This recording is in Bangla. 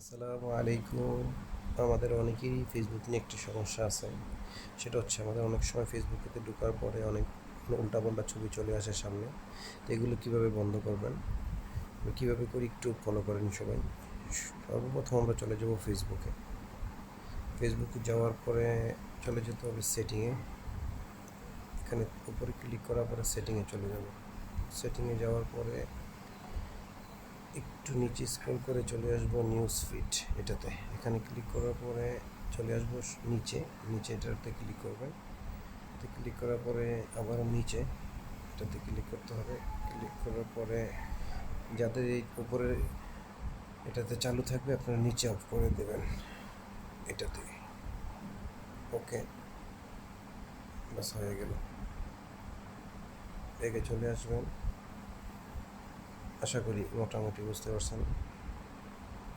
আসসালামু আলাইকুম। আমাদের অনেকেরই ফেসবুক নিয়ে একটি সমস্যা আছে। সেটা হচ্ছে আমাদের অনেক সময় ফেসবুকেতে ঢোকার পরে অনেক উল্টাপাল্টা ছবি চলে আসে সামনে। তো এগুলো কীভাবে বন্ধ করবেন, কীভাবে করি একটু ফলো করেন সবাই। সর্বপ্রথম আমরা চলে যাব ফেসবুকে। ফেসবুকে যাওয়ার পরে চলে যেতে হবে সেটিংয়ে। এখানে উপরে ক্লিক করার পরে সেটিংয়ে চলে যাব। সেটিংয়ে যাওয়ার পরে একটু নিচে স্ক্রল করে চলে আসবো নিউজ ফিড এটাতে। এখানে ক্লিক করার পরে চলে আসবো নিচে এটাতে ক্লিক করবেন। এতে ক্লিক করার পরে আবারও নিচে এটাতে ক্লিক করতে হবে। ক্লিক করার পরে যাদের এই উপরে এটাতে চালু থাকবে আপনারা নিচে অফ করে দেবেন এটাতে। ওকে, বাস হয়ে গেল। এগে চলে আসবেন। আশা করি মোটামুটি বুঝতে পারছেন।